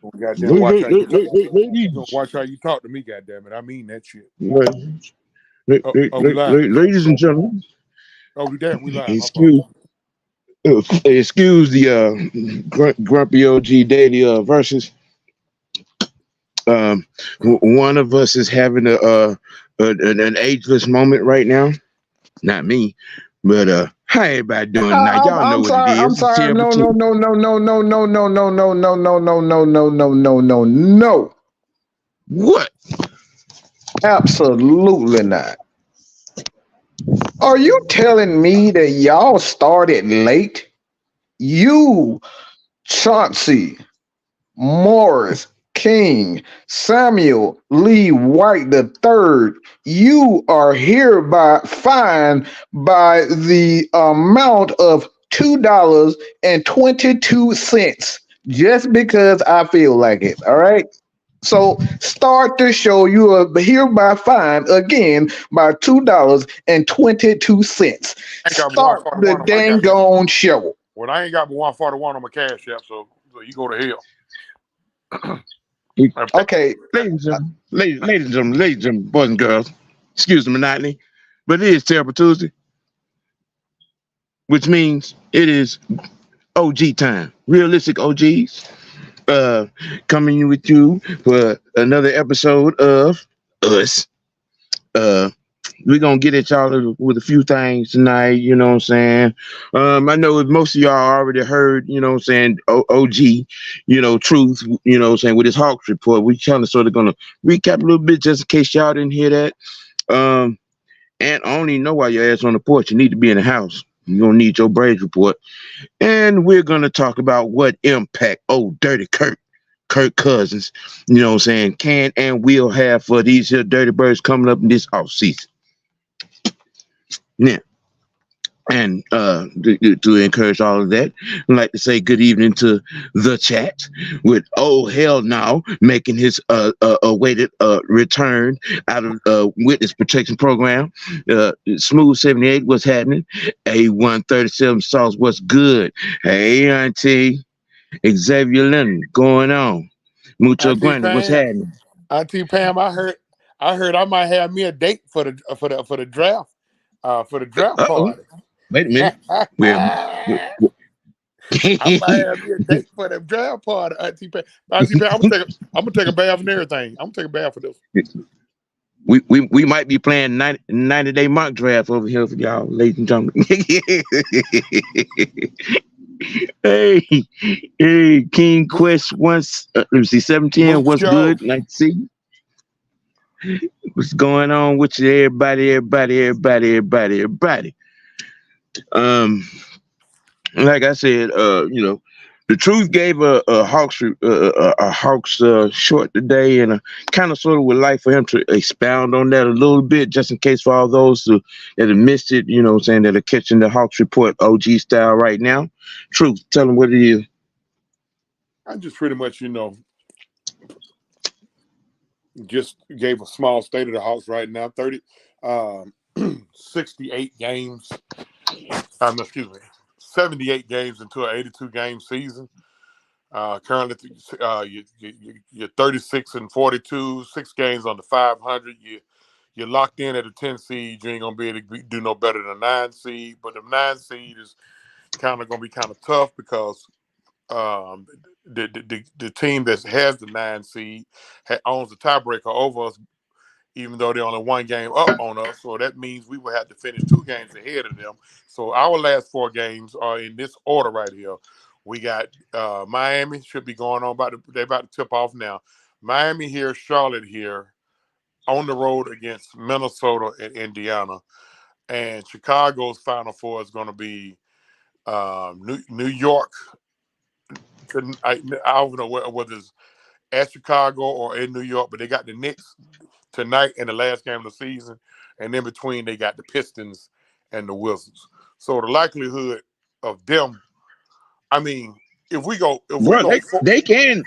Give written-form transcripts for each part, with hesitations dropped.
Well, goddamn, watch how you talk. You gonna watch how you talk to me, goddamn it. I mean that shit. Oh, we live. Ladies and gentlemen, Oh, we damn, we live. My fault. excuse excuse the grumpy OG daily versus. Um, one of us is having an ageless moment right now. Not me, but how everybody doing tonight? Y'all know I'm what it sorry. I'm is. It's sorry. terrible No, no, too. no, no, no, no, no, no, no, no, no, no, no, no, no, no, no, no, no. What? Absolutely not. Are you telling me that y'all started late? You, Chauncey, Morris, King, Samuel Lee White III, you are hereby fined by the amount of $2.22 just because I feel like it. All right. So start the show. You are hereby fined again by $2.22. I ain't got but Start the 141 on my dang goddamn. on show. Well, I ain't got but 141 on my cash app, so you go to hell. Okay. Ladies and gentlemen, boys and girls, excuse the monotony, but it is Terrible Tuesday, which means it is OG time. Realistic OGs, uh, coming with you for another episode of Us. Uh, we're gonna get at y'all with a few things tonight, you know what I'm saying? I know most of y'all already heard, you know what I'm saying, OG, truth, you know what I'm saying, with his Hawks report. We kind of sort of gonna recap a little bit just in case y'all didn't hear that. And I don't even know why your ass on the porch. You need to be in the house. You don't need your Braves report. And we're gonna talk about what impact old dirty Kirk Cousins, you know what I'm saying, can and will have for these here dirty birds coming up in this off season. Now, and to encourage all of that, I'd like to say good evening to the chat with oh hell now making his awaited return out of witness protection program. Smooth 78, what's happening? A137 sauce, what's good? Hey auntie Xavier Leonard, going on? Mucho Auntie Grande, what's Pam, happening? Auntie Pam, I heard I might have me a date for the draft, for the draft Uh-oh, party. wait a minute. We're I might have me a date for the draft party, Auntie Pam. Auntie Pam, I'm gonna take a bath and everything. I'm gonna take a bath for this. we might be playing 90-day mock draft over here for y'all, ladies and gentlemen. hey, hey, King Quest once. Let me see, 710. What's Mucho. good? Like to see what's going on with you, everybody. Um, like I said, the truth gave a Hawks short today, and kind of sort of would like for him to expound on that a little bit, just in case for all those that have missed it, you know, what I'm saying, that are catching the Hawks report OG style right now. Truth, tell them what it is. I just pretty much, just gave a small state of the house right now. 68 games. Excuse me, 78 games into an 82 game season. Currently, you're 36 and 42, 6 games on the 500. You're locked in at a 10 seed. You ain't gonna be able to do no better than a 9 seed. But the 9 seed is kind of gonna be kind of tough because the team that has the 9 seed owns the tiebreaker over us, even though they're only 1 game up on us. So that means we will have to finish 2 games ahead of them. So our last 4 games are in this order right here. We got Miami should be going on they're about to tip off now. Miami here, Charlotte here, on the road against Minnesota and Indiana. And Chicago's Final Four is going to be New York. I don't know whether it's at Chicago or in New York, but they got the Knicks tonight in the last game of the season, and in between they got the Pistons and the Wizards. So the likelihood of them, I mean, if we go, Bro, they can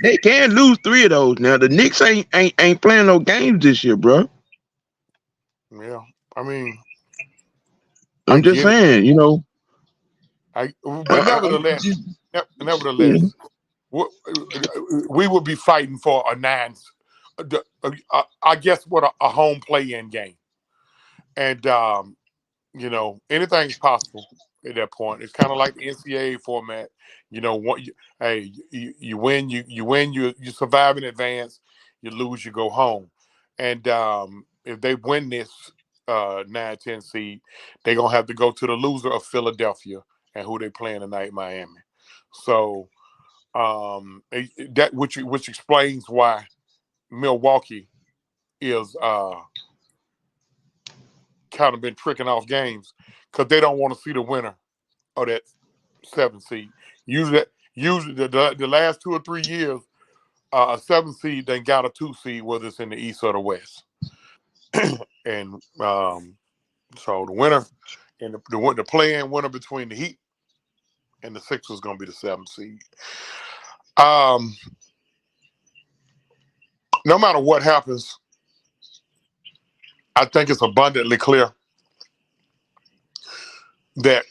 lose 3 of those. Now the Knicks ain't playing no games this year, bro. yeah, I mean, I I'm just get it. saying, But uh, nevertheless, yeah. nevertheless, what, we would be fighting for a nine. I guess what a home play-in game, and anything's possible at that point. It's kind of like the NCAA format. Hey, you win, you win, you survive in advance. You lose, you go home. And if they win this 9-10 seed, they're gonna have to go to the loser of Philadelphia and who they playing tonight, Miami. So that which explains why Milwaukee is kind of been tricking off games because they don't want to see the winner of that 7 seed. Usually, the last 2 or 3 years, a 7 seed then got a 2 seed, whether it's in the East or the West. And so the winner and the play-in winner between the Heat and the Sixers is going to be the 7 seed. No matter what happens, I think it's abundantly clear that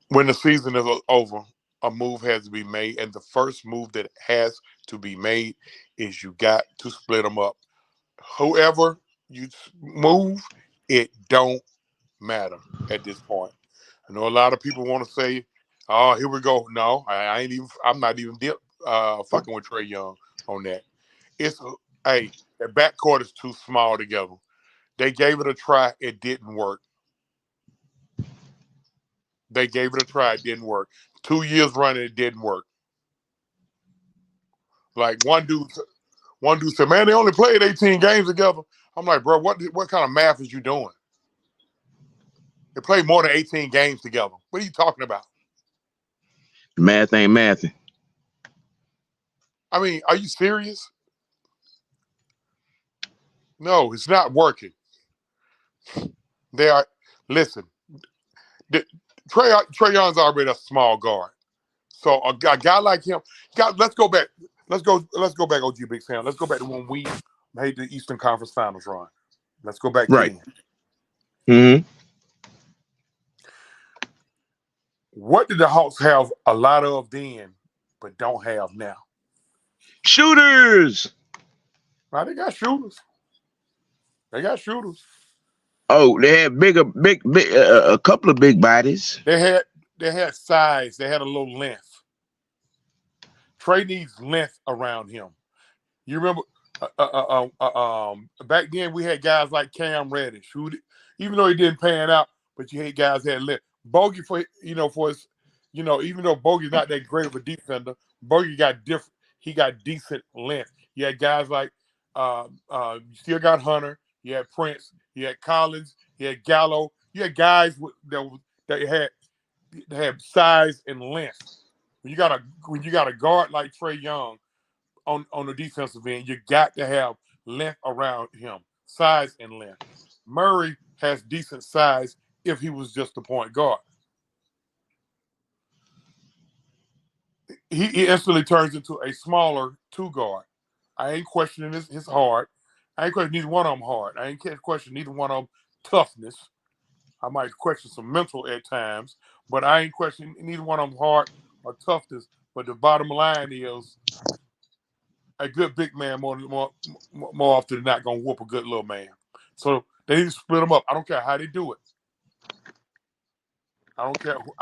when the season is over, a move has to be made. And the first move that has to be made is you got to split them up. Whoever you move, it don't matter at this point. I know a lot of people want to say, "Oh, here we go." No, I ain't even. I'm not even fucking with Trae Young on that. It's hey, the backcourt is too small together. They gave it a try. It didn't work. They gave it a try. It didn't work. 2 years running, it didn't work. Like one dude said, "Man, they only played 18 games together." I'm like, "Bro, what kind of math is you doing? They played more than 18 games together. What are you talking about?" Math ain't mathing. I mean, are you serious? No, it's not working. They are. Listen, Trae Young's already a small guard. So a guy like him, let's go back. Let's go back, OG Big Sam. Let's go back to when we made the Eastern Conference Finals run. Let's go back Right. then. Mm-hmm. What did the Hawks have a lot of then, but don't have now? Shooters. Now they got shooters. They got shooters. Oh, they had big, a couple of big bodies. They had size. They had a little length. Trae needs length around him. You remember back then we had guys like Cam Reddish, who even though he didn't pan out, but you had guys that had length. Bogey for his, even though Bogey's not that great of a defender, Bogey got different. He got decent length. You had guys like you still got Hunter. You had Prince. You had Collins. You had Gallo. You had guys that had size and length. When you got a guard like Trae Young on the defensive end, you got to have length around him, size and length. Murray has decent size if he was just a point guard. He instantly turns into a smaller 2 guard. I ain't questioning his heart. I ain't questioning neither one of them hard. I ain't questioning neither one of them toughness. I might question some mental at times, but I ain't questioning neither one of them hard or toughness. But the bottom line is a good big man more often than not gonna whoop a good little man. So they need to split them up. I don't care how they do it. I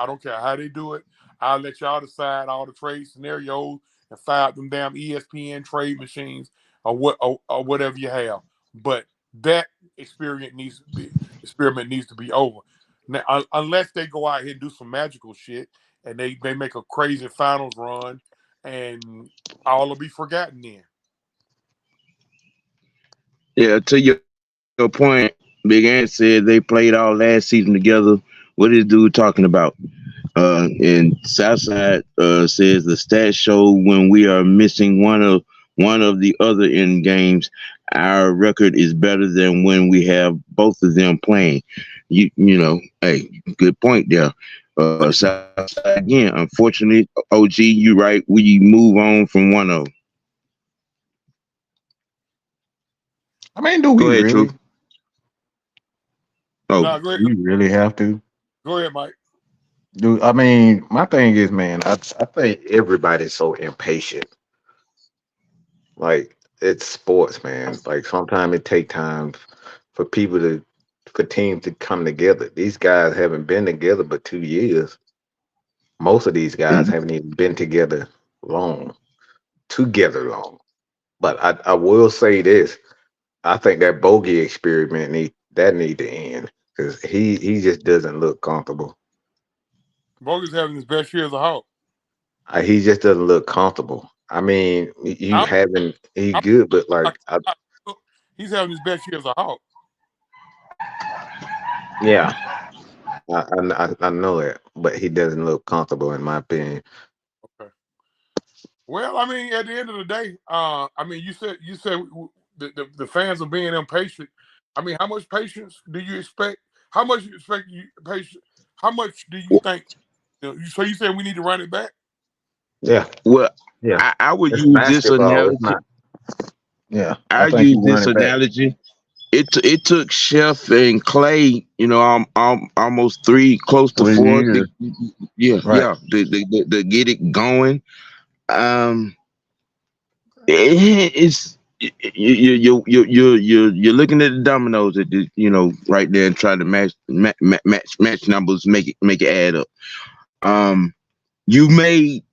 don't care how they do it. I'll let y'all decide all the trade scenarios and fire up them damn ESPN trade machines or whatever you have. But that experiment needs to be over. Now, unless they go out here and do some magical shit and they make a crazy finals run and all will be forgotten then. Yeah, to your point, Big Ant said they played all last season together. What is dude talking about? And Southside says the stats show when we are missing one of the other in games, our record is better than when we have both of them playing. Hey, good point there. Southside again. Unfortunately, OG, you right. We move on from one of them. I mean, do Go we ahead, really? True. Oh, No, go ahead. Do we really have to? Go ahead, Mike. I mean, my thing is, man, I think everybody's so impatient. Like it's sports, man. Like sometimes it take time for people to for teams to come together. These guys haven't been together but 2 years. Most of these guys haven't even been long, together long. But I will say this: I think that bogey experiment need to end because he just doesn't look comfortable. Bogus having his best year as a Hawk. He just doesn't look comfortable. I mean, you I'm, haven't he I'm good, but like, like he's having his best year as a Hawk. yeah, I know that, but he doesn't look comfortable in my opinion. Okay. Well, I mean, at the end of the day, I mean, you said the fans are being impatient. I mean, how much patience do you expect? How much you expect you patience? How much do you think? So you said we need to run it back? Yeah, Well, yeah. I would It's use this basketball. It's analogy. not. Yeah, I I think use you run this it back. analogy. It took Chef and Clay, almost three, close to 4. 3 years. Yeah, Right. yeah, to get it going. Um, it's you're looking at the dominoes at the, right there and trying to match numbers, make it add up. Um, you made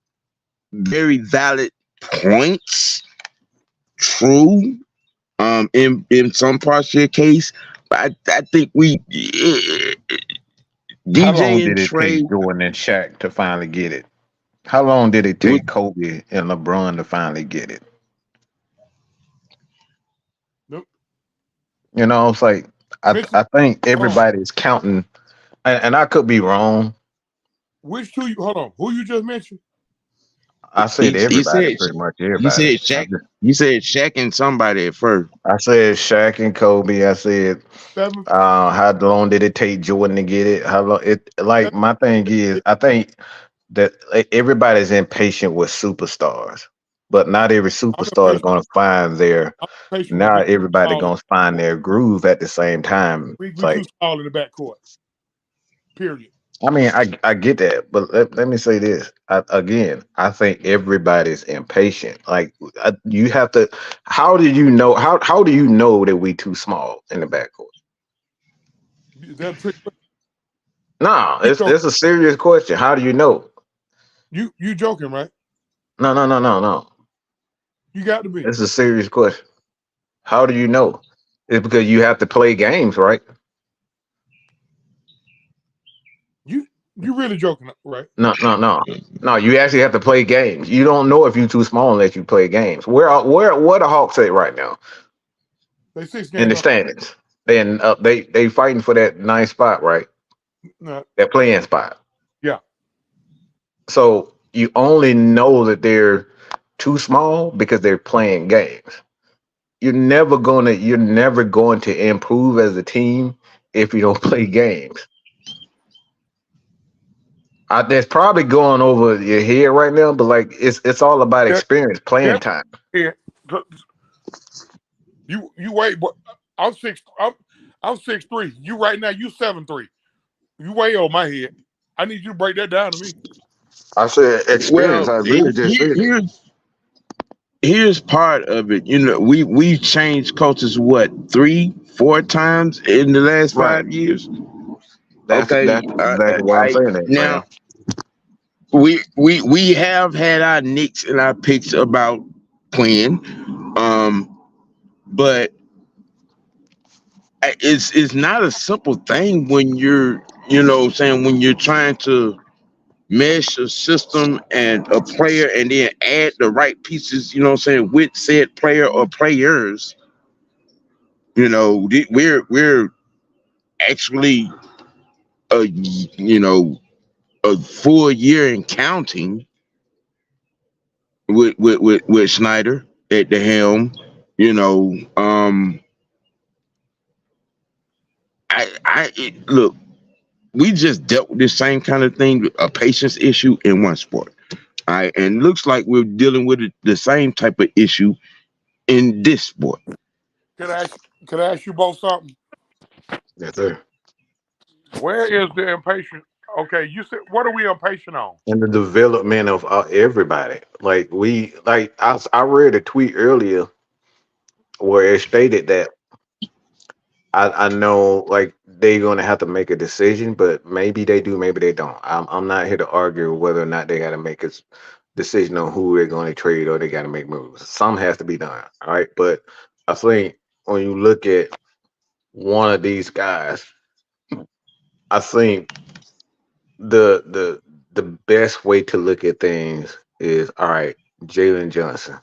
very valid points, true. In some parts of your case, but I think How long DJ and did it Trey. take Jordan and Shaq to finally get it? How long did it With take Kobe and LeBron to finally get it? Nope. You know, it's like Mention, I think hold on. everybody's counting, and I could be wrong. Which two? Hold on. Who you just mentioned? I said he everybody, said pretty much he everybody. said Shaq. He said Shaq and somebody at first. I said Shaq and Kobe. I said, Seven. how long did it take Jordan to get it? How long? It like Seven. my thing is, I think that everybody's impatient with superstars, but not every I'm superstar is impatient. going to find their. I'm impatient with Not being everybody small. going to find their groove at the same time. It's We too like, small in the backcourt. Period. I mean, I get that, but let me say this again. I think everybody's impatient. Like you have to. How do you know? How do you know that we too small in the backcourt? Is that a trick? No, You joking? it's a serious question. How do you know? You joking, right? No. You got to be. It's a serious question. How do you know? It's because you have to play games, right? You really joking, right? No. You actually have to play games. You don't know if you're too small unless you play games. Where the Hawks at right now They six in games the up. standings? Then they fighting for that ninth spot, right? No, That playing spot. yeah. So you only know that they're too small because they're playing games. You're never going to improve as a team if you don't play games. That's probably going over your head right now, but like it's all about Yeah, experience, yeah. playing time. Yeah. You wait, but I'm six. I'm 6'3". You right now. You 7'3". You way over my head. I need you to break that down to me. I said experience. Well, I really just said it. here's part of it. We changed coaches what 3, 4 times in the last Right. 5 years. That's Okay, exactly why I'm saying that, now man. we have had our nicks and our picks about playing, but it's not a simple thing when you're saying when you're trying to mesh a system and a player and then add the right pieces, with said player or players. We're actually a full year and counting with Snyder at the helm. You know, look, we just dealt with this same kind of thing, a patience issue in one sport. All right, and looks like we're dealing with the same type of issue in this sport. Can I ask you both something? Yes, sir. Where is the impatient? Okay, you said what are we impatient on? And the development of everybody. I read a tweet earlier where it stated that I know like they're gonna have to make a decision, but maybe they do, maybe they don't. I'm not here to argue whether or not they got to make a decision on who they're going to trade or they got to make moves. Some has to be done, all right. But I think when you look at one of these guys, I think the best way to look at things is all right. Jalen Johnson,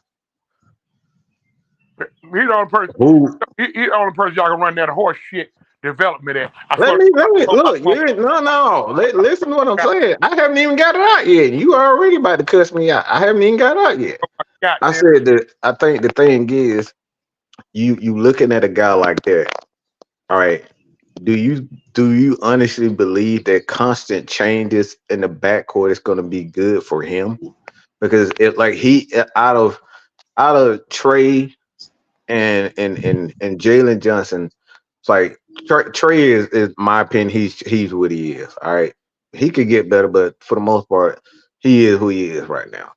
He's the only person. who He's the only person y'all can run that horse shit development at. I let swear. me look. No. Listen to what I'm saying. I haven't even got it out yet. You already about to cuss me out. I haven't even got it out yet. I said that I think the thing is you looking at a guy like that. All right. Do you honestly believe that constant changes in the backcourt is going to be good for him? Because it like he out of Trey and Jalen Johnson, it's like Trey is my opinion. He's what he is. All right, he could get better, but for the most part, he is who he is right now.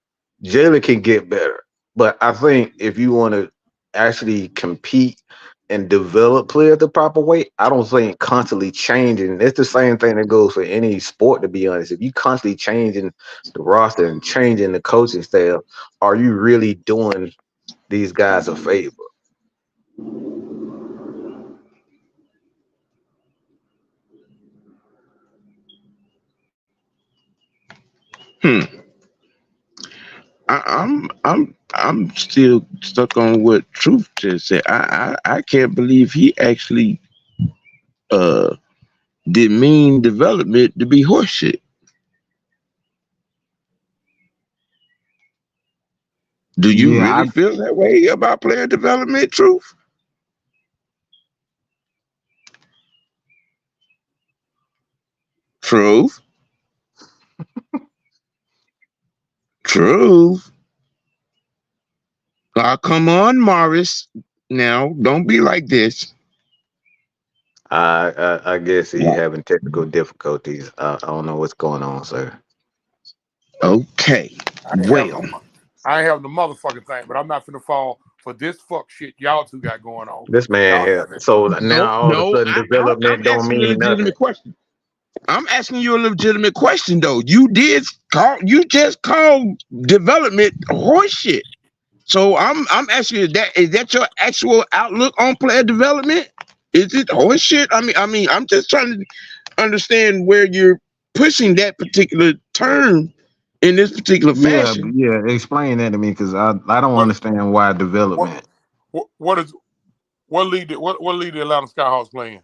Jalen can get better, but I think if you want to actually compete and develop players the proper way, I don't think constantly changing. It's the same thing that goes for any sport. To be honest, if you constantly changing the roster and changing the coaching staff, are you really doing these guys a favor? Hmm. I'm still stuck on what Truth just said. I can't believe he actually uh did mean development to be horseshit. Do you Yeah, really feel that way about player development, Truth? Truth? Truth? Come on, Morris. Now, don't be like this. I guess he Yeah. having technical difficulties. I don't know what's going on, sir. Okay. I ain't having Well, no, I ain't having the motherfucking thing, but I'm not finna fall for this fuck shit y'all two got going on. This man Y'all, here. So no, now all of a no. sudden I'm development don't asking a mean nothing. legitimate question. I'm asking you a legitimate question, though. You just called development horseshit. So I'm asking you, is that your actual outlook on player development? Is it horseshit? I mean, I'm just trying to understand where you're pushing that particular term in this particular Yeah, fashion. yeah. Explain that to me, because I don't what understand why what development. what is what lead the Atlanta Skyhawks playing?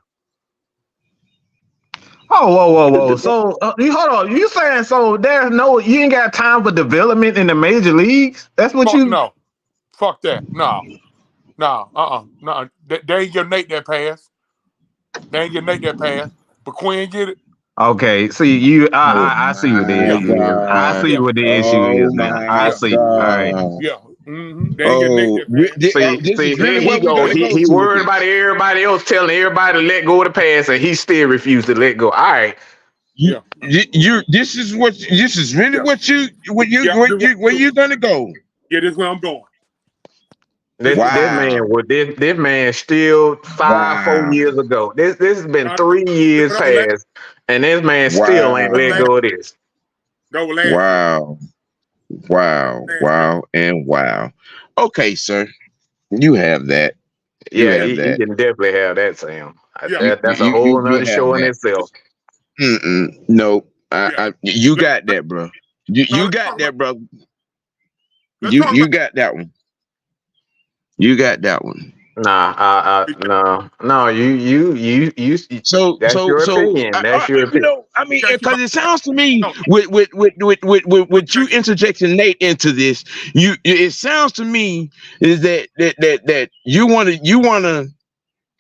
Oh, whoa. So hold on. You saying so there's no you ain't got time for development in the major leagues? That's what Fuck you no. Fuck that. No. No. No. They ain't give Nate that pass. They ain't give Nate that pass. But Quinn get it. okay? See you. Oh I see what the Yeah. my issue is. I see Yeah. God. what the issue Oh is now. I my Yeah. see. All right. God. Yeah. They ain't get Nate Oh, that pass. this See, is here really he where we're go. gonna He go he to with worried about this. everybody else telling everybody to let go of the pass, and he still refused to let go. All right. Yeah. This is really Yeah. what you Yeah. where you gonna go. Yeah, this is where I'm going. This is This where Wow. man was this man still 4 years Wow. ago. This has been I'm 3 years going. This past, and this man still ain't let Wow. go of this. Go with last year. Wow. Wow. Last year. Wow. And wow. Okay, sir. You have that. You Yeah, have you that. can definitely have that, Sam. Yeah. That's a whole You nother have show in that. itself. No. Yeah. You got that, bro. No, You let's got talk about that, bro. let's You talk about you got that one. You got that one. Nah, no. So, That's so, your so, opinion. That's your opinion. I mean, got you because it sounds to me no, with you got you interjecting Nate into this, it sounds to me is that you wanna.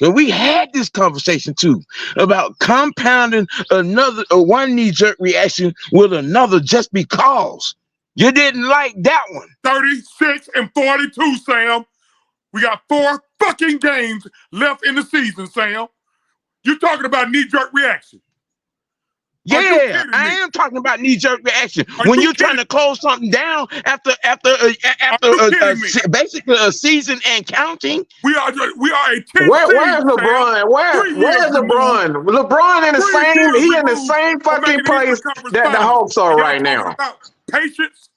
And we had this conversation too about compounding one knee jerk reaction with another just because you didn't like that one. 36-42, Sam. We got 4 fucking games left in the season, Sam. You talking about knee-jerk reaction. Are you Yeah, kidding I me? am talking about knee-jerk reaction. Are When you you're trying kidding? to close something down after Are you kidding me? basically a season and counting. We are a 10 Where's seed, Sam. LeBron? 3 years Where's removed. LeBron? LeBron in the 3 same years he in the removed same from fucking making the Eastern place Conference that the Finals. Hawks are And y'all right talking now. about patience?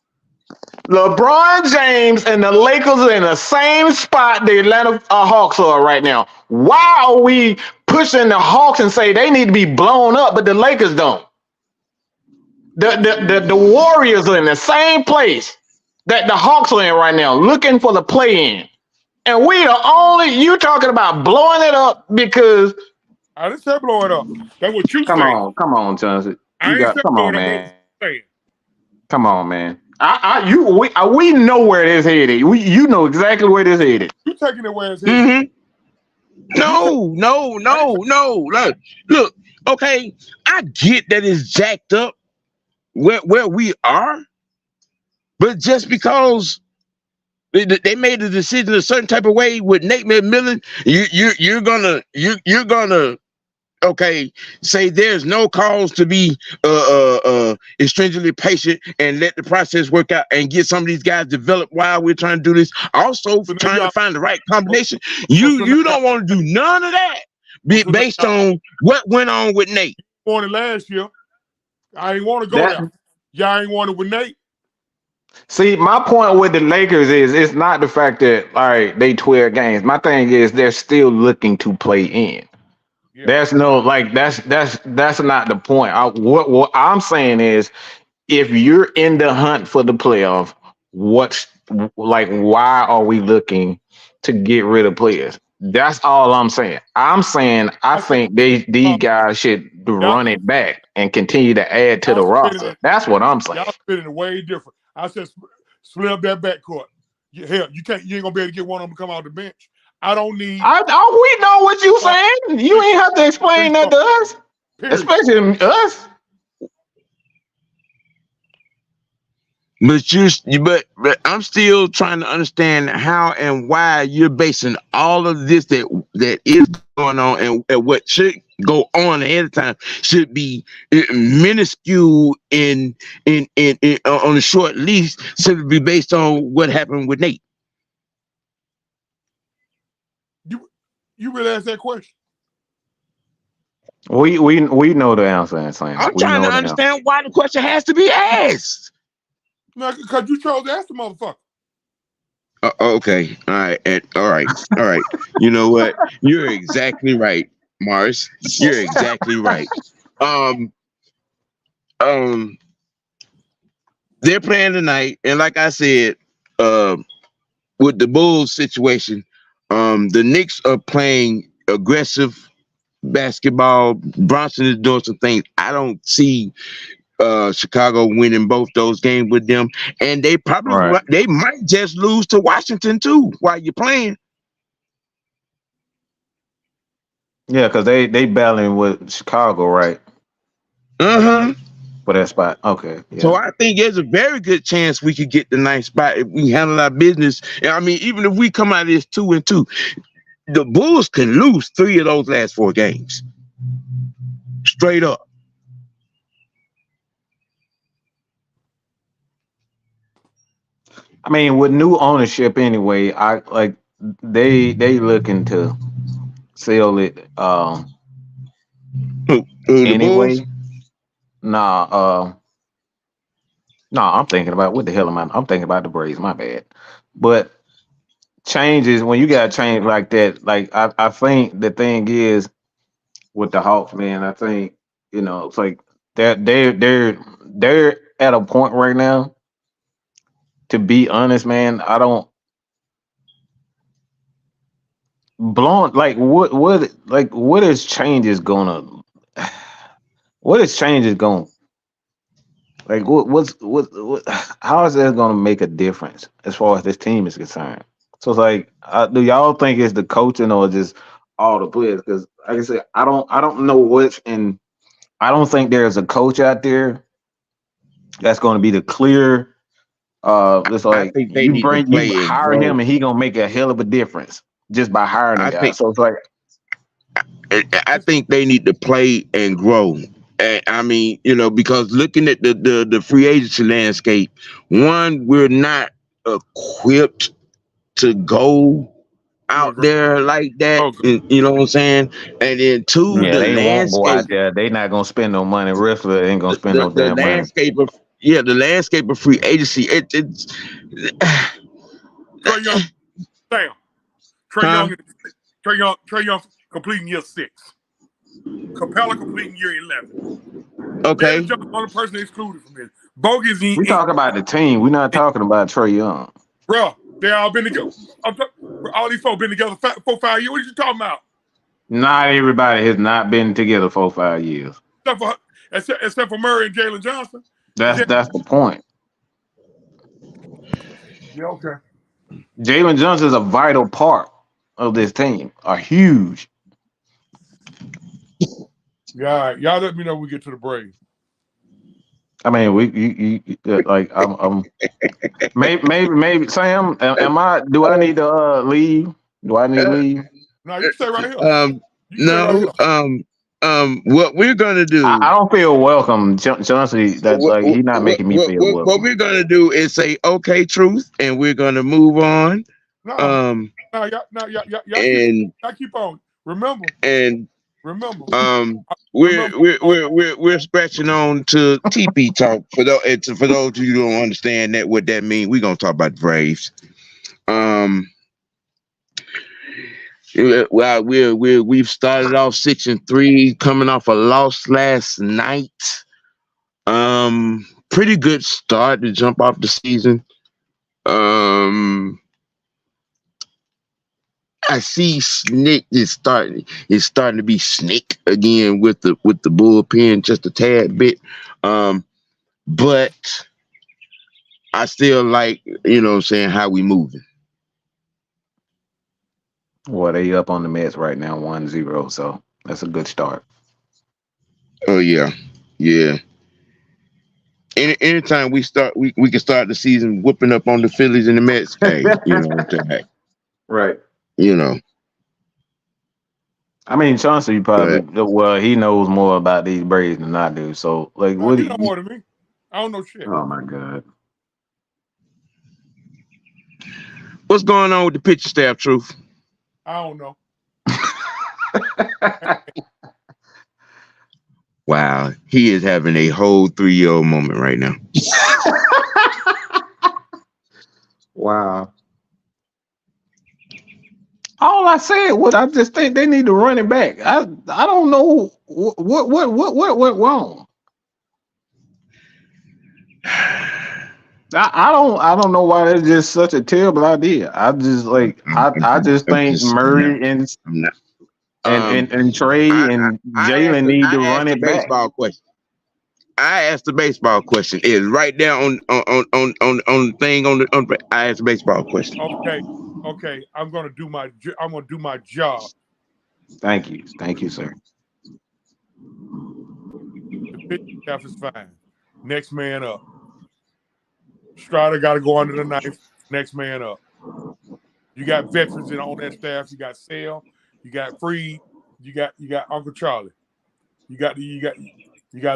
LeBron James and the Lakers are in the same spot the Atlanta Hawks are right now. Why are we pushing the Hawks and say they need to be blown up, but the Lakers don't? The Warriors are in the same place that the Hawks are in right now, looking for the play-in. And we the only you talking about blowing it up because I didn't say blow it up. That's what you come said. on, Johnson. I ain't said Come blow on, it up. That's man. what you saying. Come on, man. We know where it is headed. You know exactly where it is headed. You taking it where it's headed. Mm-hmm. You No. Look. Okay, I get that it's jacked up where we are, but just because they made the decision a certain type of way with Nate McMillan, you're gonna okay, say there's no cause to be stringently patient and let the process work out and get some of these guys developed while we're trying to do this. Also, so now trying to find the right combination. so You don't want to do none of that based on what went on with Nate. won it last year. I ain't want to go That there. Y'all ain't want it with Nate. See, my point with the Lakers is it's not the fact that all right, they 12 games. My thing is they're still looking to play in. Yeah. There's no like that's not the point. What I'm saying is if you're in the hunt for the playoff, what's like why are we looking to get rid of players? That's all I'm saying. I'm saying I think these guys should run it back and continue to add to the roster. That's what I'm saying. Y'all spinning it way different. I said split up that backcourt. Hell, you ain't gonna be able to get one of them to come out the bench. I don't need. We know what you saying. You ain't have to explain that to us, especially us. But I'm still trying to understand how and why you're basing all of this that is going on and what should go on ahead of time should be minuscule in on a short lease simply be based on what happened with Nate. You really asked that question? We know the answer, Sam. I'm trying to understand why the question has to be asked. No, because you chose to ask the motherfucker. Okay. All right. You know what? You're exactly right, Mars. You're exactly right. They're playing tonight, and like I said, with the Bulls situation, the Knicks are playing aggressive basketball. Bronson is doing some things. I don't see Chicago winning both those games with them, and they might just lose to Washington too while you're playing. Yeah, because they battling with Chicago, right? For that spot. Okay. Yeah. So I think there's a very good chance we could get the ninth spot if we handle our business. I mean, even if we come out of this 2-2, the Bulls can lose 3 of those last 4 games. Straight up. I mean, with new ownership anyway, I like they looking to sell it anyway. Nah, I'm thinking about what the hell am I? I'm thinking about the Braves, my bad. But changes when you got change like that, like I think the thing is with the Hawks, man, I think, it's like they're at a point right now. To be honest, man, I don't blowing like what is changes gonna what is changes going like what how is that gonna make a difference as far as this team is concerned? So it's like do y'all think it's the coaching or just all the players? Because like I said, I don't know what's in. I don't think there's a coach out there that's going to be the clear. It's like you hire him and he gonna make a hell of a difference just by hiring a guy. So it's like I think they need to play and grow. I mean, because looking at the free agency landscape, one, we're not equipped to go You out agree? there like that. Okay. You know what I'm saying? And then two, Yeah, the they won't go out landscape, there. They not gonna spend no money. Wrestler ain't gonna spend no the damn money. landscape of the landscape of free agency. It's Trey Young, Sam. Trey huh? Young, Trey Young completing year 6. Capella completing year 11. Jalen Okay. Johnson, only person excluded from this. Bogus, We talk about the team. We're not talking about Trey Young. bro, they all been together. All these folks been together 4-5 years. What are you talking about? Not everybody has not been together for 5 years. Except for Murray and Jalen Johnson. That's the point. Yeah, okay. Jalen Johnson is a vital part of this team. A huge. Yeah, all right. Y'all let me know when we get to the Braves. I mean, like I'm maybe Sam. Am I? Do I need to leave? Do I need to leave? No, you can stay right here. You can stay right No. here. What we're gonna do? I don't feel welcome, Johnson. That What like what he's not what making me what, feel what what welcome. we're gonna do is say okay, truth, and we're gonna move on. No, Um, y'all keep on. Remember, and remember, we're remember. we're we're we're, we're scratching on to TP talk for those of you who don't understand that what that means. We're gonna talk about the Braves. Um, well, we've started off 6-3, coming off a loss last night. Pretty good start to jump off the season. Um, I see Snick is starting to be Snick again with the bullpen just a tad bit. But I still like, what I'm saying, how we moving. Well, they up on the Mets right now, 1-0. So that's a good start. Oh yeah. Yeah. Anytime we can start the season whooping up on the Phillies and the Mets, hey, what I'm saying? Right. You know, I mean, Chauncey probably but he knows more about these Braves than I do. So, like, No, what do you know you? more than me. I don't know shit. Oh my God! what's going on with the pitching staff, Truth? I don't know. Wow, he is having a whole 3-year-old moment right now. Wow. All I said was I just think they need to run it back. I don't know what went wrong. I don't know why that's just such a terrible idea. I just like I just I'm think just I'm not Murray and I'm not. and and, and Trey and Jalen need to I run asked the it back. baseball question. I asked the baseball question. It's right there on the thing I asked the baseball question. Okay. I'm gonna do my job. Thank you, sir. The pitching staff is fine. Next man up. Strider got to go under the knife. Next man up. You got veterans on that staff. You got Sale. You got Freed. You got Uncle Charlie. You got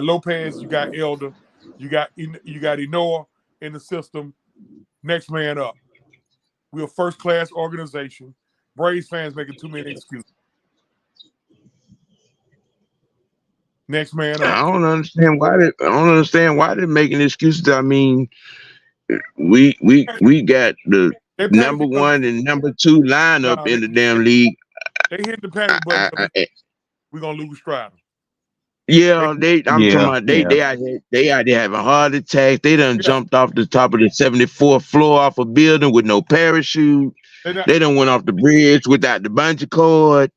Lopez. You got Elder. You got Enoa in the system. Next man up. We're a first class organization. Braves fans making too many excuses. Next man up. I don't understand why they're making excuses. I mean, we got the They panic number because one and number two lineup nah, in the damn league. they hit the panic button because we're gonna lose Strider. They, Yeah, I'm talking Yeah, about yeah. they out there having heart attacks. They done yeah, jumped off the top of the 74th floor off a building with no parachute. they not, They done went off the bridge without the bungee cord.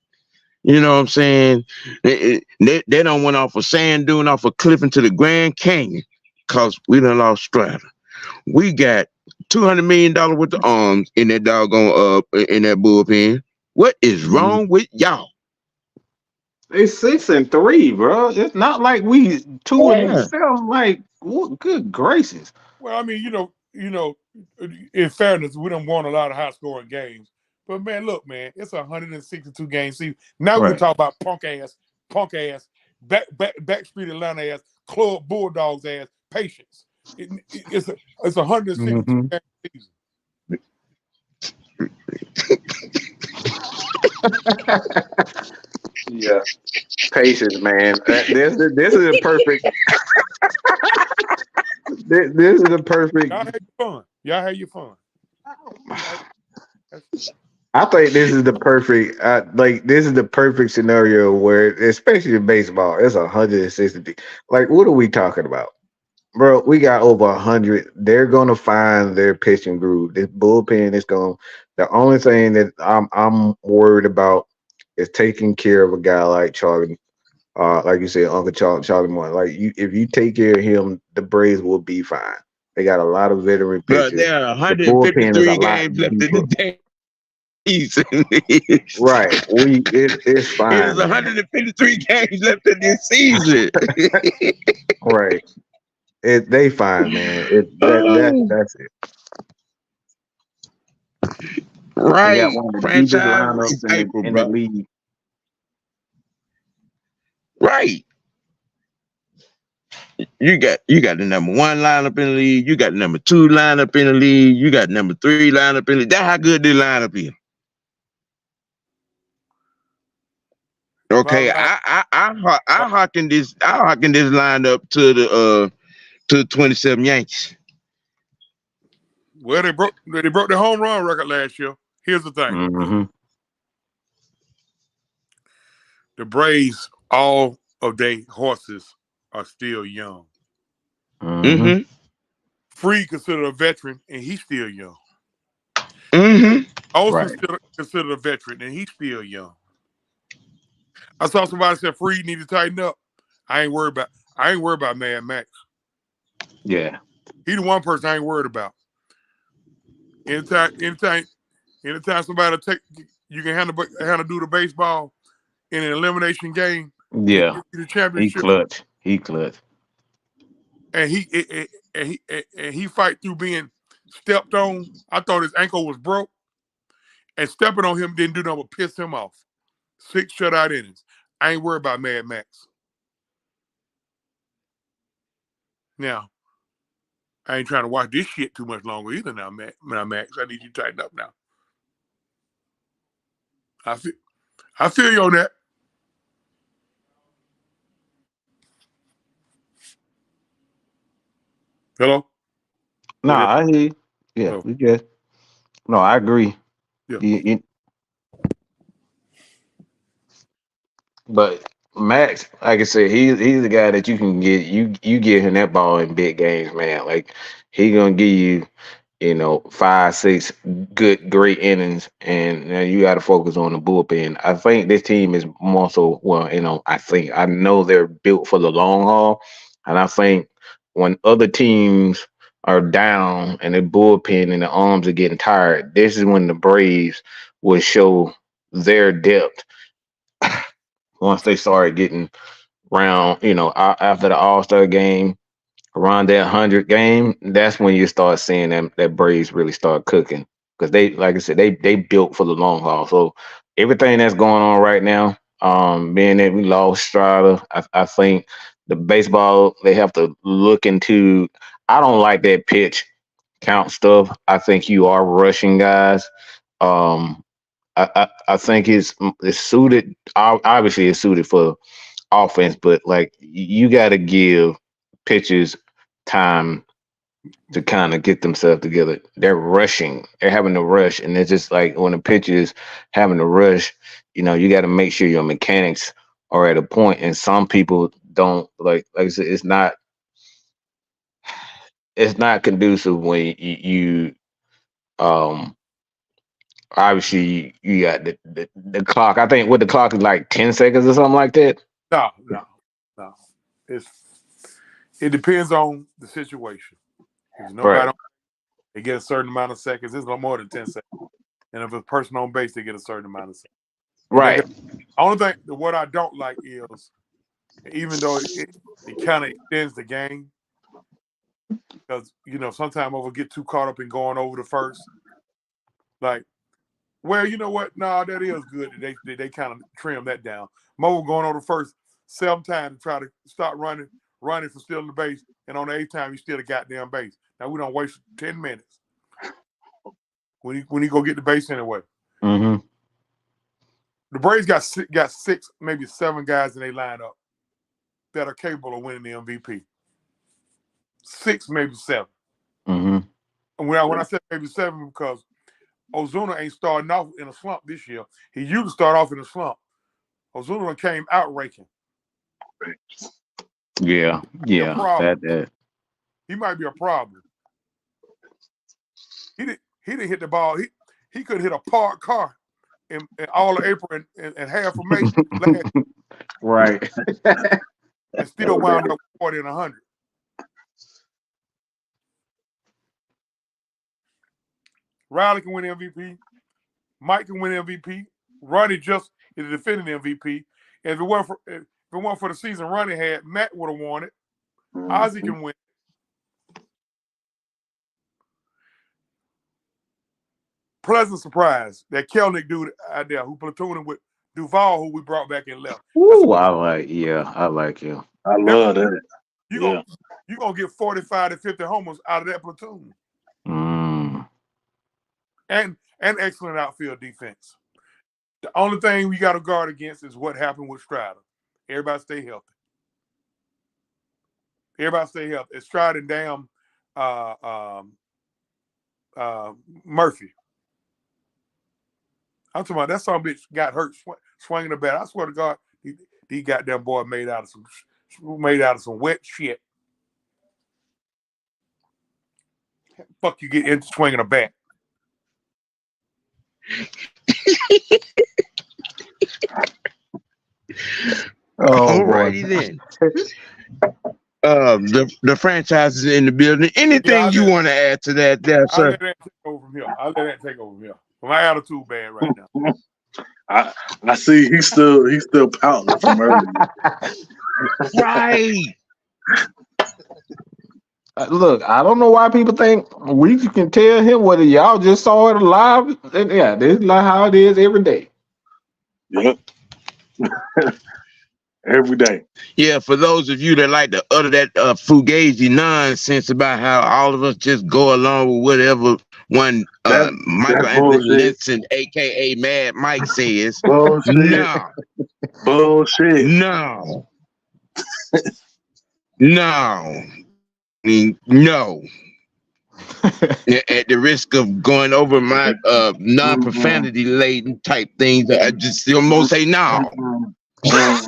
You know what I'm saying? They done went off a sand dune off a cliff into the Grand Canyon because we done lost Strata. We got $200 million worth of arms in that doggone in that bullpen. What is Mhm. wrong with y'all? It's 6-3, bro. It's not like we two and Yeah. seven. Like, what, good gracious. well, I mean, in fairness, we don't won a lot of high scoring games. But man, look, man, it's a 162 game season. Now we can Right. talk about punk ass Backstreet Atlanta ass, Club Bulldogs ass, Patience. It's 162 Mm-hmm. game season. Yeah, patience, man. This is a perfect. This is a perfect. Y'all have your fun. Y'all have your fun. That's- I think this is the perfect. This is the perfect scenario where, especially in baseball, it's 160. Like, what are we talking about? Bro, we got over 100. They're gonna find their pitching groove. This bullpen is going. The only thing that I'm worried about is taking care of a guy like Charlie. Like you said, Uncle Charlie Moore. Like if you take care of him, the Braves will be fine. They got a lot of veteran Bro, pitchers. there are The bullpen is a 153 lot games left in deeper. the season. Right. It's It is fine, man. 153 games left in this season. Right. They fine, man. Oh, That's it. They got right. one of the deepest Franchise lineups in the paper, in the bro. league. Right. You got the number one lineup in the league. You got the number two lineup in the league. You got number three lineup in the league. That's how good this lineup is. Okay, Bottom line, I hearken this lineup to the 27 Yankees. well, they broke the home run record last year. Here's the thing: Mm-hmm. the Braves, all of their horses are still young. Mm-hmm. Mm-hmm. Free considered a veteran, and he's still young. Mm-hmm. Olsen Right. still considered a veteran, and he's still young. I saw somebody say Free need to tighten up. I ain't worried about. I ain't worried about Mad Max. Yeah. He the one person I ain't worried about. Anytime somebody take you can handle do the baseball in an elimination game and Yeah. give you the He championship, clutch. He clutch. and he fight through being stepped on. I thought his ankle was broke, and stepping on him didn't do nothing but piss him off. 6 shutout innings. I ain't worried about Mad Max. Now, I ain't trying to watch this shit too much longer either now, Max. I need you to tighten up now. I feel I feel you on that. Hello? Go ahead. Nah, I hear you. Yeah, Oh, we good. No, I agree. yeah. You, But Max, like I said, he's the guy that you can get. You give him that ball in big games, man. Like he gonna give you, 5, 6 good, great innings, and you got to focus on the bullpen. I think this team is more so. Well, I know they're built for the long haul, and I think when other teams are down and the bullpen and the arms are getting tired, this is when the Braves will show their depth once they started getting round, after the All Star game, around that 100 game, that's when you start seeing them that Braves really start cooking because they, like I said, they built for the long haul. So everything that's going on right now, being that we lost Strada, I think the baseball they have to look into. I don't like that pitch count stuff. I think you are rushing guys. Um, I think it's suited. Obviously, it's suited for offense, but like you got to give pitchers time to kind of get themselves together. They're rushing. They're having to rush, and it's just like when a pitcher is having to rush. You got to make sure your mechanics are at a point, and some people don't like I said, it's not conducive when um obviously you got the clock. I think what the clock is like 10 seconds or something like that. No, no, no. It's it depends on the situation. If nobody Right. on, they get a certain amount of seconds. It's no more than 10 seconds. And if it's a person on base, they get a certain amount of seconds. And they Right. get only thing what I don't like is even though it kind of extends the game because sometimes I will get too caught up in going over the first. Like, well, you know what? Nah, that is good. They kind of trim that down. Mo going over the first. 7 times to try to start running for stealing the base, and on the 8th time, he steal the goddamn base. Now we don't waste 10 minutes when he go get the base anyway. Mm-hmm. The Braves got 6, maybe 7 guys in their lineup that are capable of winning the MVP. 6, maybe 7. Mm-hmm. And when I said maybe 7, because Ozuna ain't starting off in a slump this year. He used to start off in a slump. Ozuna came out raking. Yeah. That. He might be a problem. He didn't hit the ball. He could hit a parked car in all of April and half of May last, Right. and still wound up 40 and 100. Riley can win MVP. Mike can win MVP. Ronnie just is the defending MVP. And if it weren't for the season Ronnie had, Matt would have won it. Ozzy can win. Pleasant surprise that Kelnick dude out there who platooning with Duvall, who we brought back and left. Ooh, I like him. I love that. You're gonna get 45 to 50 homers out of that platoon. Mm. And excellent outfield defense. The only thing we got to guard against is what happened with Strider. Everybody stay healthy. It's Strider and damn Murphy. I'm talking about that son bitch got hurt swinging the bat. I swear to God, he goddamn boy made out of some wet shit. Fuck you get into swinging a bat. Alrighty then. The franchise is in the building. Anything you want to add to that, there, sir? I'll let that take over from here. My attitude bad right now. I see he's still pouting from earlier. Right. Look, I don't know why people think we can tell him whether y'all just saw it live. Yeah, this is like how it is every day. Yep. Every day. Yeah, for those of you that like to utter that fugazi nonsense about how all of us just go along with whatever one Michael Anthony Linson, aka Mad Mike, says. Bullshit. No. Bullshit. No. No. I mean, no. At the risk of going over my non-profanity laden type things, I just almost say no. Now,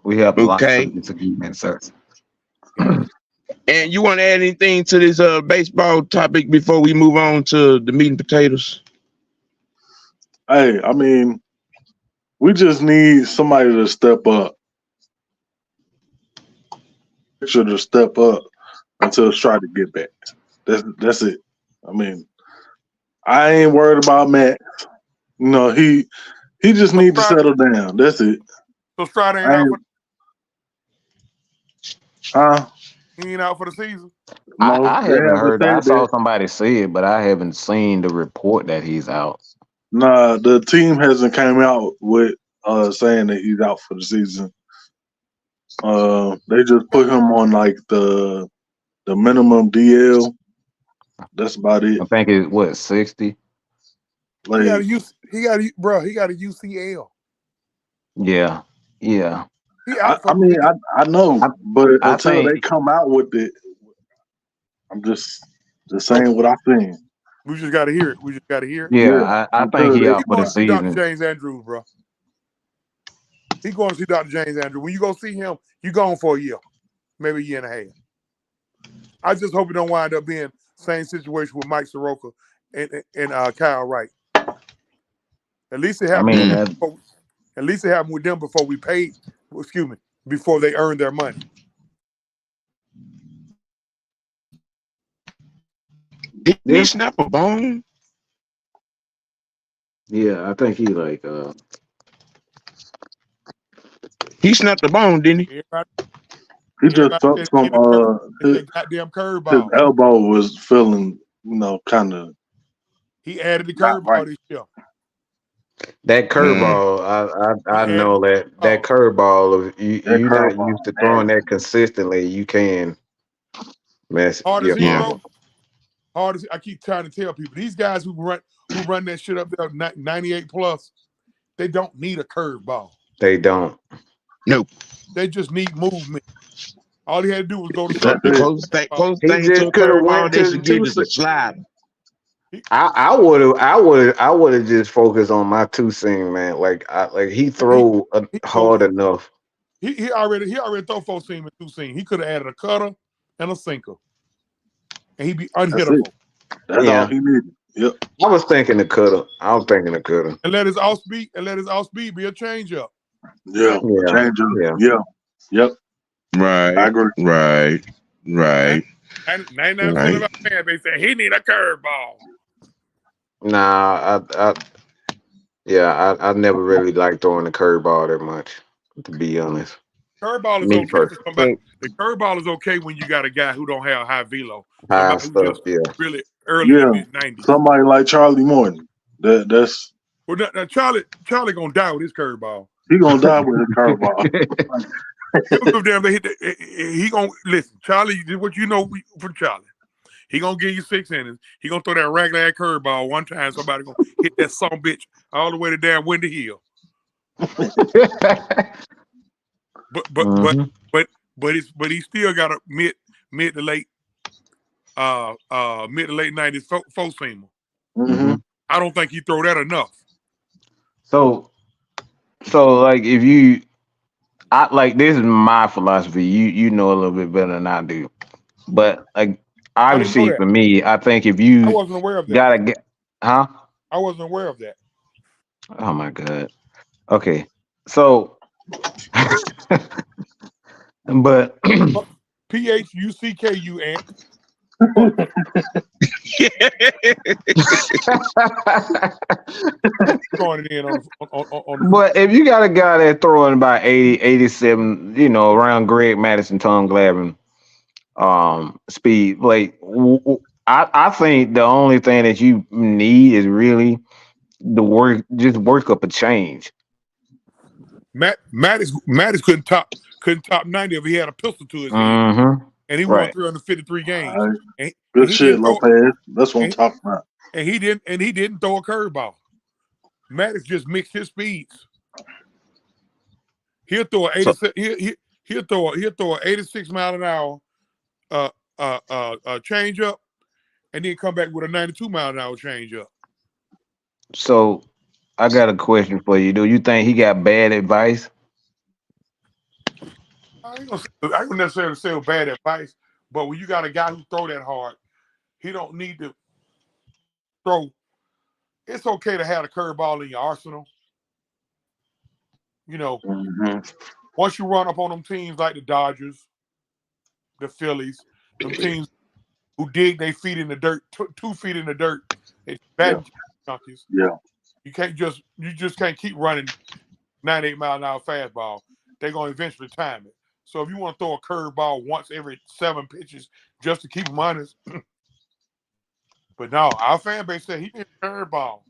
we have okay. Sir. And you want to add anything to this baseball topic before we move on to the meat and potatoes? Hey, I mean, we just need somebody to step up. To step up until try to get back. That's it. I mean, I ain't worried about Matt. You know, he just needs to settle down. That's it. So Strider ain't out he ain't out for the season. No, I haven't heard that. I saw somebody say it, but I haven't seen the report that he's out. Nah, the team hasn't came out with saying that he's out for the season. They just put him on like the minimum DL. That's about it. I think it's what 60. Like, he got a UCL. Yeah. I know, but until they come out with it, I'm just saying what I think. We just got to hear it. Yeah, I think he out for the season. Dr. James Andrews, bro. He going to see Dr. James Andrews. When you go see him, you gone for a year, maybe a year and a half. I just hope it don't wind up being same situation with Mike Soroka and Kyle Wright. At least it happened. At least it happened with them before we paid. Excuse me, before they earned their money. Did he snap a bone? Yeah, I think he like he snapped a bone, didn't he? He just felt some his goddamn curveball. His elbow was feeling, kind of. He added the curveball this year. That Mm. curveball, I He had know that oh, curveball. If That you're not curveball, used to throwing man. that consistently, you can mess hard as your he Yeah. arm throw, up. hard as I keep trying to tell people, these guys who run that shit up there 98 plus, they don't need a curveball. They don't. Nope. They just need movement. All he had to do was go to The, That's something the it. called closest He thing to just a could have curveball went they to should the get two. is a slider. he, I would have just focused on my two seam, man. Like he he, throw he hard enough. he already throw four seam and two seam. He could have added a cutter and a sinker, and he'd be That's it. unhittable. That's all Yeah, he needed. Yep. I was thinking the cutter. I was thinking the cutter. And let his off speed be a changeup. Yeah. Yeah, Change up. yeah. Yeah. Yep. I Right, agree. right, And right, 99% of right. our fan base say he need a curveball. Nah, I never really liked throwing the curveball that much, to be honest. Curveball is Me okay for personally, somebody. So The curveball is okay when you got a guy who don't have high velo. high Somebody who stuff. just Yeah. really early in Yeah. his 90s. Somebody like Charlie Morton. That's Well, now Charlie gonna die with his curveball. he gonna die with a curveball. He don't give a damn. They hit he gonna listen. Charlie, what you know from Charlie? He gonna give you 6 innings. He gonna throw that regular ass curveball one time. Somebody gonna hit that son bitch all the way to damn Windy Hill. But but but hmm but he still got a mid to late mid to late 90s four seamer. Mm-hmm. hmm I don't think he throw that enough. So, like if you, I like this is my philosophy. You know a little bit better than I do, but like I didn't know obviously that. for me, I think if I you wasn't aware of that. gotta get, huh? I wasn't aware of that. Oh my god. Okay, so, but PHUCKU ant. Fuck you. Throwing it in on the but if you got a guy that throwing about 80, 87, around Greg Madison, Tom Glavine, speed, like I think the only thing that you need is really just work up a change. Mattis couldn't top 90 if he had a pistol to his head, Mm-hmm. and he won Right. 353 All games, right. and Good he shit, didn't throw Lopez. That's what I'm and, talking about. and he didn't throw a curveball. Mattis just mixed his speeds. He'll throw a So 86. He'll throw a 86 mile an hour uh change up, and then come back with a 92 mile an hour change up. so I got a question for you. Do you think he got bad advice? I ain't gonna necessarily say bad advice, but when you got a guy who throw that hard, he don't need to throw. It's okay to have a curveball in your arsenal. You know, Mm-hmm. once you run up on them teams like the Dodgers, the Phillies, them teams who dig their feet in the dirt, 2 feet in the dirt, it's Yeah. batting junkies. Yeah. You just can't keep running 98-mile-an-hour fastball. They're gonna eventually time it. So if you want to throw a curveball once every 7 pitches just to keep them honest, but no, our fan base said he need a curveball.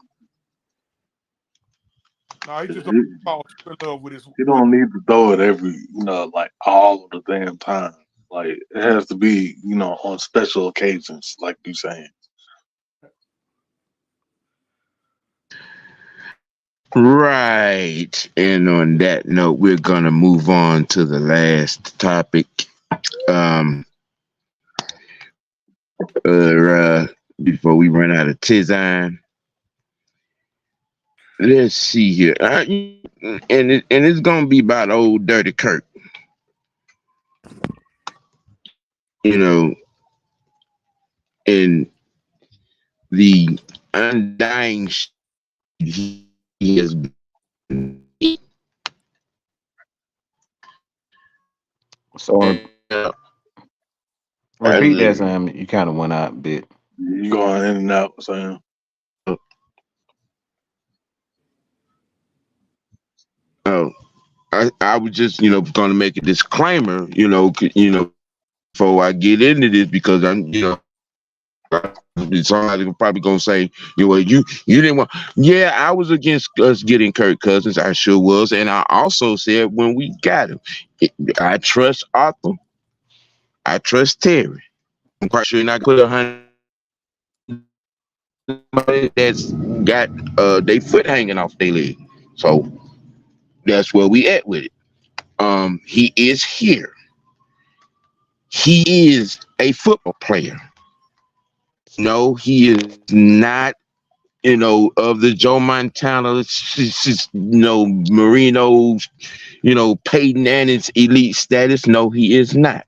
No, he just don't He, fall too in love with his he with. don't need to throw it every, like all of the damn time. Like it has to be, on special occasions, like you saying. Right. And on that note, we're gonna move on to the last topic. Um Before we run out of Tizine. Let's see here. And it's gonna be about old dirty Kirk. You know, and the undying he has been. So Uh, repeat that, Sam. You kind of went out a bit. You going in and out, saying, Oh, I was just going to make a disclaimer, before I get into this because I'm Somebody probably gonna say, you didn't want. Yeah, I was against us getting Kirk Cousins. I sure was, and I also said when we got him, I trust Arthur. I trust Terry. I'm quite sure you're not gonna put 100 that's got their foot hanging off their leg. So that's where we at with it. He is here. He is a football player. No, he is not, of the Joe Montana, Marino, Peyton Manning's elite status. No, he is not.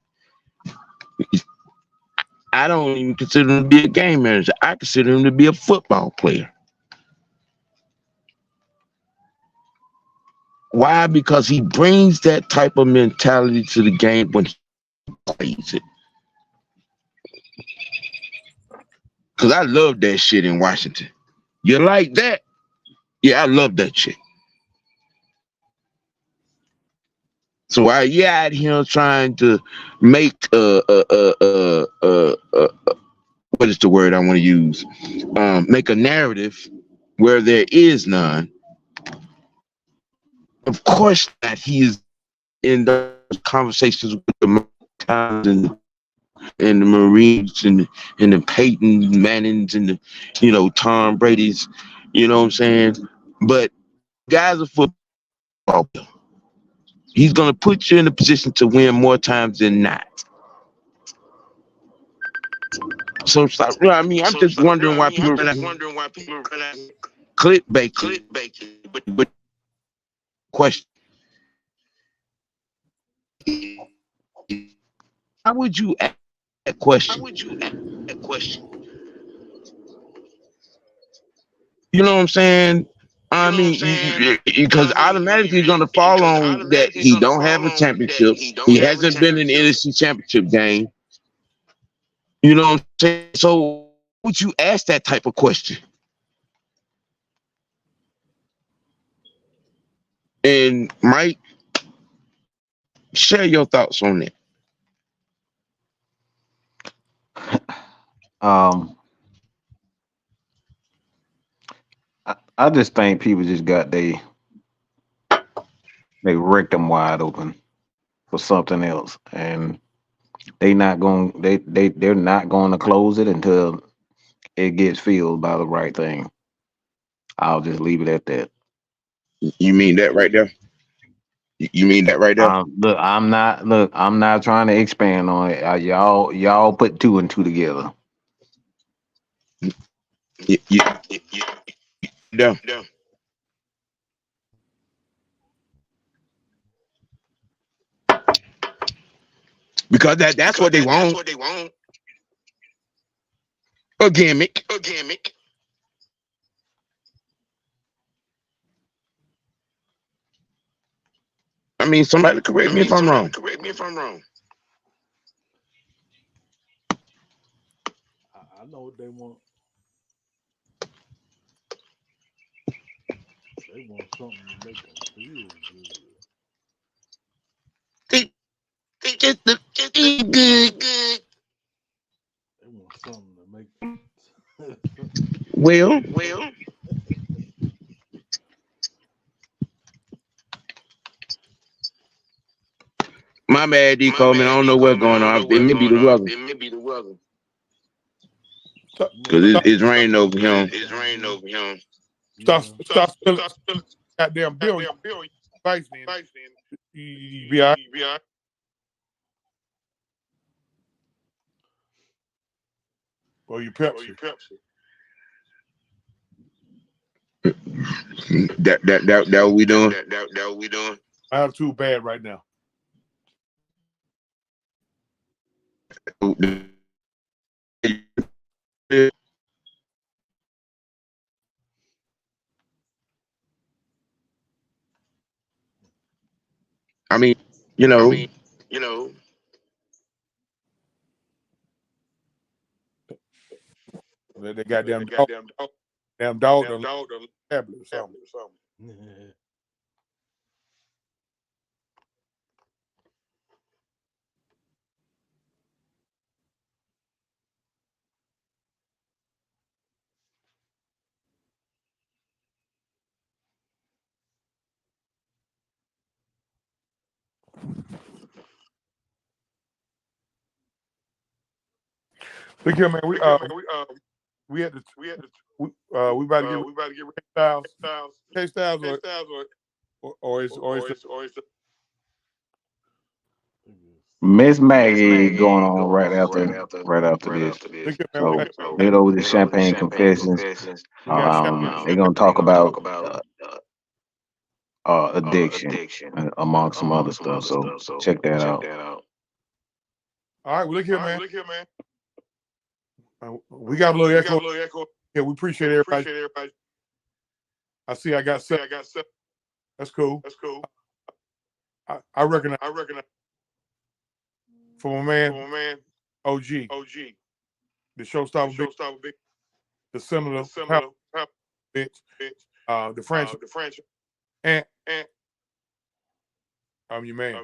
I don't even consider him to be a game manager. I consider him to be a football player. Why? Because he brings that type of mentality to the game when he plays it. Because I love that shit in Washington. You like that? Yeah, I love that shit. So while you're out here trying to make what is the word I want to use? Make a narrative where there is none. Of course that he is in those conversations with the Towns and the Marines and the Peyton Mannings and the Tom Brady's. You know what I'm saying? But guys are football. He's gonna put you in a position to win more times than not. So stop. I mean, I'm just wondering why people run out clickbaiting. But question: how would you ask that question? You know what I'm saying? I mean, because automatically you're gonna fall on that he don't have a championship. He hasn't been in the NFC Championship game. You know what I'm saying? So would you ask that type of question? And Mike, share your thoughts on that. Um, I just think people just got they wrecked them wide open for something else, and they're not going to close it until it gets filled by the right thing. I'll just leave it at that. You mean that right there? You mean that right there? I'm not trying to expand on it. Y'all put two and two together. Yeah. Because that's what they want. A gimmick. I mean, somebody correct me if I'm wrong. I know what they want. They want something to make them feel good. They just feel good. They want something to make. Well, my bad, D Coleman. I don't know what's going on. It may be the weather. Because it's raining over here. Stop spilling goddamn bill. Vice then. You be all right. Or your Pepsi. That what we doing? I have too bad right now. I mean, you know, They goddamn dog, damn dog done tablet or something. Look here, man. We had to we about to get Styles. K Styles or it's Miss Maggie going on right after this. look here, man. So head over to Champagne Confessions. We got They're gonna talk about addiction among some other stuff. So check that out. all right. Well, look here, man. We got a little echo. Yeah, we appreciate everybody. I see. I got 7. That's cool. I recognize for my man OG, the showstopper, the senator, bitch, the franchise, and I'm your man.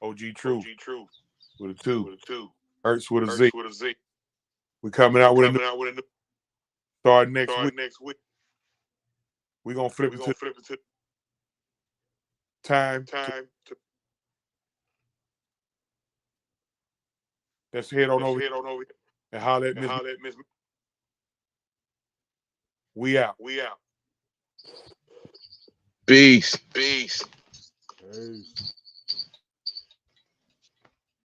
OG Truth with a 2. Ertz with a Z. We coming out with a new start next week. We gonna flip it to time. Let's head on over and holler at Miss. We out. Peace.